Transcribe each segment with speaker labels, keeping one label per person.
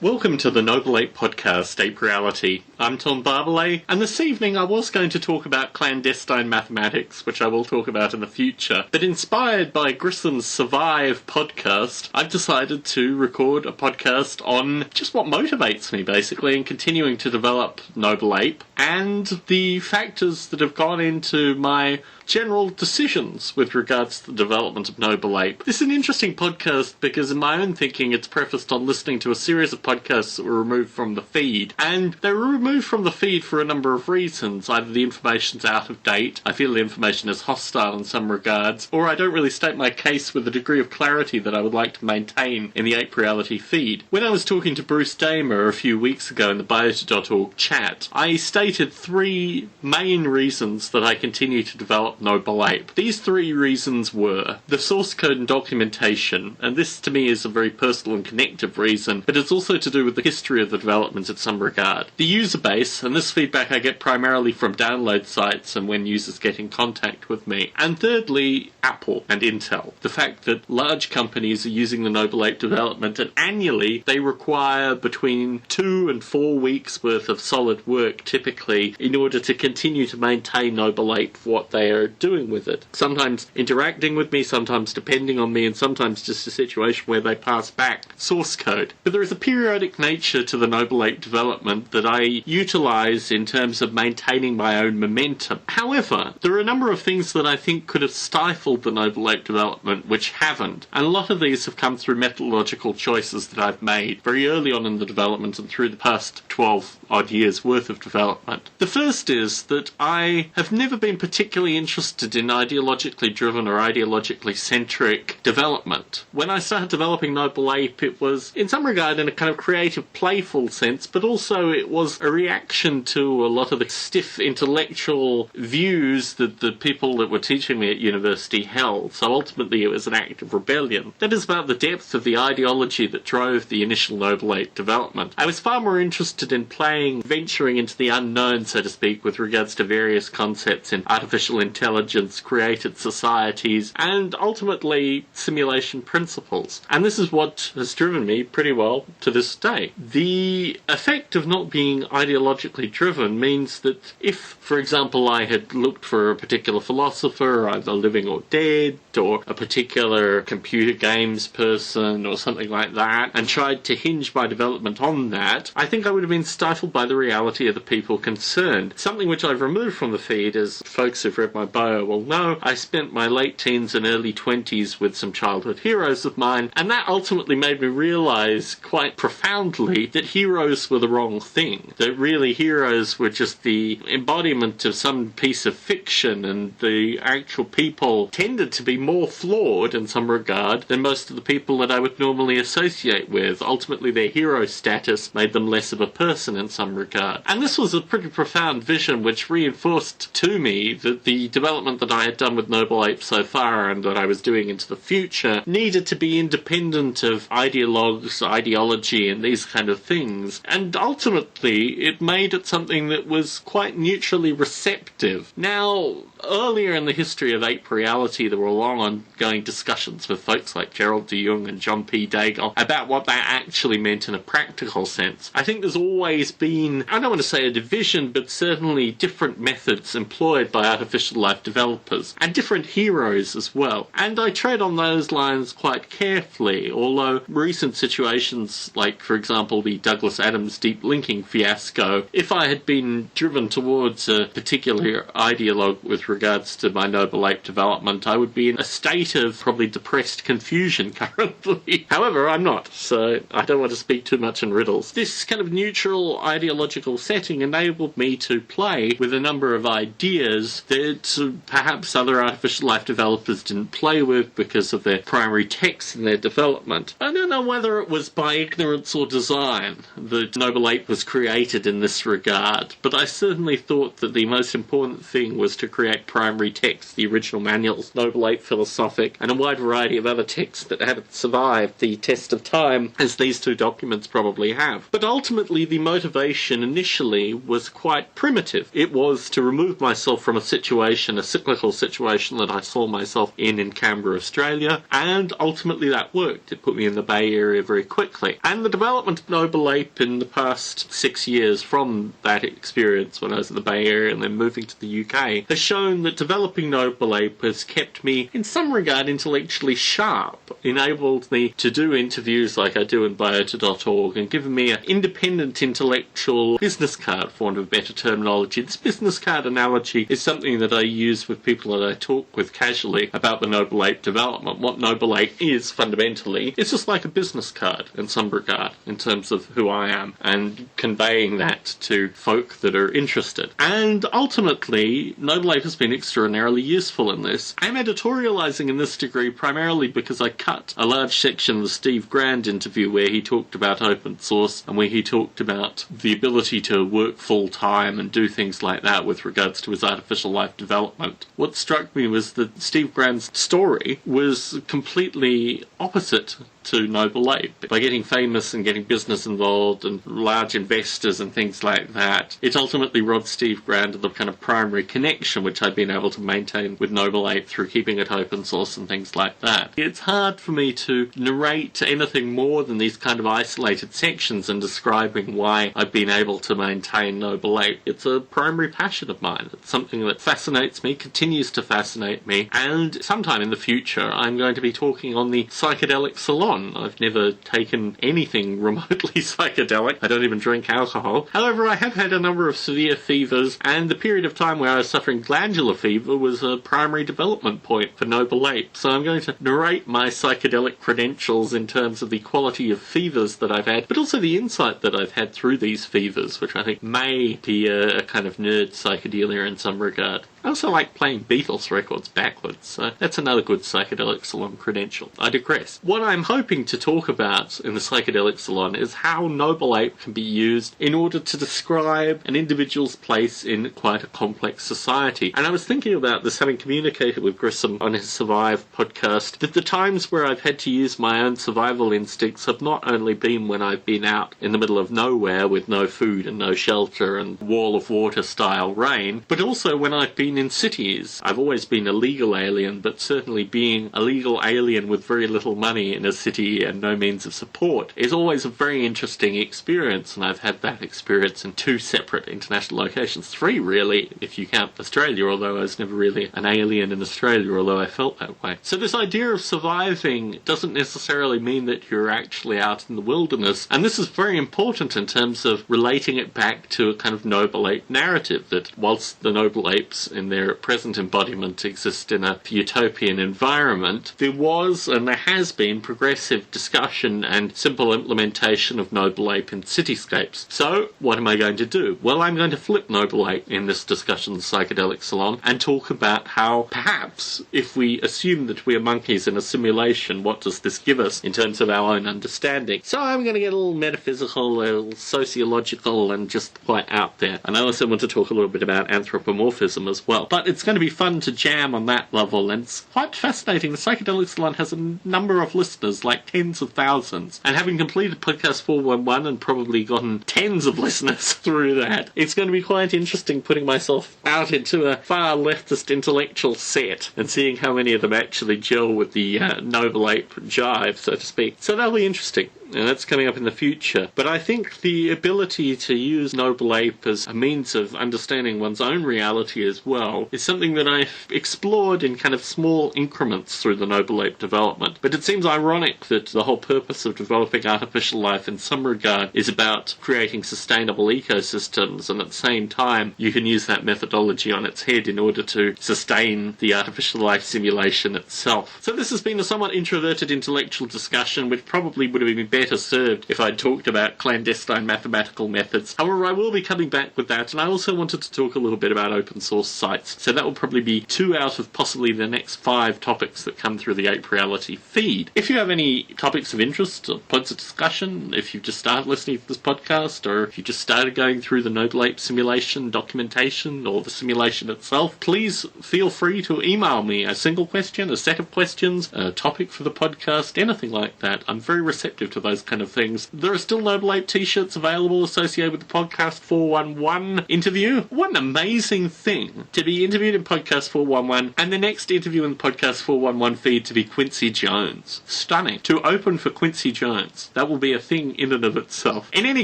Speaker 1: Welcome to the Noble Ape podcast, Ape Reality. I'm Tom Barbalet, and this evening I was going to talk about clandestine mathematics, which I will talk about in the future, but inspired by Grissom's Survive podcast, I've decided to record a podcast on just what motivates me, basically, in continuing to develop Noble Ape, and the factors that have gone into my general decisions with regards to the development of Noble Ape. This is an interesting podcast because in my own thinking it's prefaced on listening to a series of podcasts that were removed from the feed, and they were removed from the feed for a number of reasons. Either the information's out of date, I feel the information is hostile in some regards, or I don't really state my case with the degree of clarity that I would like to maintain in the Ape Reality feed. When I was talking to Bruce Damer a few weeks ago in the Biota.org chat, I stated three main reasons that I continue to develop Noble Ape. These three reasons were the source code and documentation, and this to me is a very personal and connective reason, but it's also to do with the history of the development in some regard. The user base, and this feedback I get primarily from download sites and when users get in contact with me. And thirdly, Apple and Intel. The fact that large companies are using the Noble Ape development, and annually they require between 2 and 4 weeks worth of solid work typically in order to continue to maintain Noble Ape for what they are doing with it. Sometimes interacting with me, sometimes depending on me, and sometimes just a situation where they pass back source code. But there is a periodic nature to the Noble Ape development that I utilize in terms of maintaining my own momentum. However, there are a number of things that I think could have stifled the Noble Ape development which haven't, and a lot of these have come through methodological choices that I've made very early on in the development and through the past 12 odd years worth of development. The first is that I have never been particularly interested in ideologically driven or ideologically centric development. When I started developing Noble Ape, it was in some regard in a kind of creative, playful sense, but also it was a reaction to a lot of the stiff intellectual views that the people that were teaching me at university held. So ultimately it was an act of rebellion. That is about the depth of the ideology that drove the initial Noble Ape development. I was far more interested in venturing into the unknown, so to speak, with regards to various concepts in artificial intelligence, created societies, and ultimately simulation principles. And this is what has driven me pretty well to this day. The effect of not being ideologically driven means that if, for example, I had looked for a particular philosopher, either living or dead, or a particular computer games person, or something like that, and tried to hinge my development on that, I think I would have been stifled by the reality of the people concerned. Something which I've removed from the feed, as folks who've read my bio will know, I spent my late teens and early 20s with some childhood heroes of mine, and that ultimately made me realise quite profoundly that heroes were the wrong thing. That really heroes were just the embodiment of some piece of fiction, and the actual people tended to be more flawed in some regard than most of the people that I would normally associate with. Ultimately their hero status made them less of a person in some regard. And this was a pretty profound vision which reinforced to me that the development that I had done with Noble Ape so far and that I was doing into the future needed to be independent of ideologues, ideology and these kind of things. And ultimately it made it something that was quite neutrally receptive. Now, earlier in the history of Ape Reality there were long ongoing discussions with folks like Gerald de Jong and John P. Daigle about what that actually meant in a practical sense. I think there's always been, I don't want to say a division, but certainly different methods employed by artificial life developers, and different heroes as well. And I tread on those lines quite carefully, although recent situations like, for example, the Douglas Adams deep linking fiasco, if I had been driven towards a particular ideologue with regards to my Noble Ape development, I would be in a state of probably depressed confusion currently. However, I'm not, so I don't want to speak too much in riddles. This kind of neutral ideological setting enabled me to play with a number of ideas that perhaps other artificial life developers didn't play with because of their primary text in their development. I don't know whether it was by ignorance or design that Noble Ape was created in this regard, but I certainly thought that the most important thing was to create primary text, the original manuals, Noble Ape Philosophic, and a wide variety of other texts that haven't survived the test of time, as these two documents probably have. But ultimately the motivation initially was quite primitive. It was to remove myself from a situation, a cyclical situation that I saw myself in Canberra, Australia, and ultimately that worked. It put me in the Bay Area very quickly. And the development of Noble Ape in the past 6 years from that experience when I was in the Bay Area and then moving to the UK has shown that developing Noble Ape has kept me, in some regard, intellectually sharp, enabled me to do interviews like I do in biota.org, and given me an independent intellectual business card, for want of a better terminology. This business card analogy is something that I use with people that I talk with casually about the Noble Ape development. What Noble Ape is, fundamentally, it's just like a business card in some regard, in terms of who I am, and conveying that to folk that are interested. And ultimately, Noble Ape has been extraordinarily useful in this. I'm editorialising in this degree primarily because I cut a large section of the Steve Grand interview where he talked about open source and where he talked about the ability to work full-time and do things like that with regards to his artificial life development. What struck me was that Steve Grand's story was completely opposite to Noble Ape. By getting famous and getting business involved and large investors and things like that, it ultimately robbed Steve Grand of the kind of primary connection which I'd been able to maintain with Noble Ape through keeping it open source and things like that. It's hard for me to narrate anything more than these kind of isolated sections and describing why I've been able to maintain Noble Ape. It's a primary passion of mine. It's something that fascinates me, continues to fascinate me, and sometime in the future I'm going to be talking on the Psychedelic Salon. I've never taken anything remotely psychedelic. I don't even drink alcohol. However, I have had a number of severe fevers, and the period of time where I was suffering glandular fever was a primary development point for Noble Ape. So I'm going to narrate my psychedelic credentials in terms of the quality of fevers that I've had, but also the insight that I've had through these fevers, which I think may be a kind of nerd psychedelia in some regard. I also like playing Beatles records backwards, so that's another good Psychedelic Salon credential. I digress. What I'm hoping to talk about in the Psychedelic Salon is how Noble Ape can be used in order to describe an individual's place in quite a complex society. And I was thinking about this, having communicated with Grissom on his Survive podcast, that the times where I've had to use my own survival instincts have not only been when I've been out in the middle of nowhere with no food and no shelter and wall of water style rain, but also when I've been in cities. I've always been a legal alien, but certainly being a legal alien with very little money in a city and no means of support is always a very interesting experience, and I've had that experience in 2 separate international locations. 3 really, if you count Australia, although I was never really an alien in Australia, although I felt that way. So this idea of surviving doesn't necessarily mean that you're actually out in the wilderness, and this is very important in terms of relating it back to a kind of Noble Ape narrative, that whilst the Noble Apes in their present embodiment exist in a utopian environment, there was and there has been progressive discussion and simple implementation of Noble Ape in cityscapes. So, what am I going to do? Well, I'm going to flip Noble Ape in this discussion, the Psychedelic Salon, and talk about how perhaps if we assume that we are monkeys in a simulation, what does this give us in terms of our own understanding? So I'm going to get a little metaphysical, a little sociological, and just quite out there. And I also want to talk a little bit about anthropomorphism as well. But it's going to be fun to jam on that level, and it's quite fascinating. The Psychedelic Salon has a number of listeners, like tens of thousands, and having completed podcast 411 and probably gotten tens of listeners through that, it's going to be quite interesting putting myself out into a far leftist intellectual set and seeing how many of them actually gel with the Noble Ape jive, so to speak. So that'll be interesting. And that's coming up in the future. But I think the ability to use Noble Ape as a means of understanding one's own reality as well is something that I've explored in kind of small increments through the Noble Ape development. But it seems ironic that the whole purpose of developing artificial life in some regard is about creating sustainable ecosystems, and at the same time you can use that methodology on its head in order to sustain the artificial life simulation itself. So this has been a somewhat introverted intellectual discussion, which probably would have been better served if I'd talked about clandestine mathematical methods. However, I will be coming back with that, and I also wanted to talk a little bit about open source sites. So that will probably be 2 out of possibly the next 5 topics that come through the Ape Reality feed. If you have any topics of interest or points of discussion, if you've just started listening to this podcast, or if you just started going through the Noble Ape simulation documentation or the simulation itself, please feel free to email me a single question, a set of questions, a topic for the podcast, anything like that. I'm very receptive to those those kind of things. There are still Noble Ape t-shirts available associated with the Podcast 411 interview. What an amazing thing to be interviewed in Podcast 411 and the next interview in the Podcast 411 feed to be Quincy Jones. Stunning. To open for Quincy Jones. That will be a thing in and of itself. In any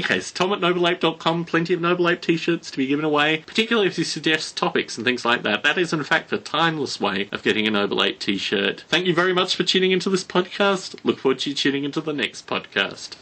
Speaker 1: case, Tom at nobleape.com, plenty of Noble Ape t-shirts to be given away, particularly if you suggest topics and things like that. That is, in fact, a timeless way of getting a Noble Ape t-shirt. Thank you very much for tuning into this podcast. Look forward to you tuning into the next podcast.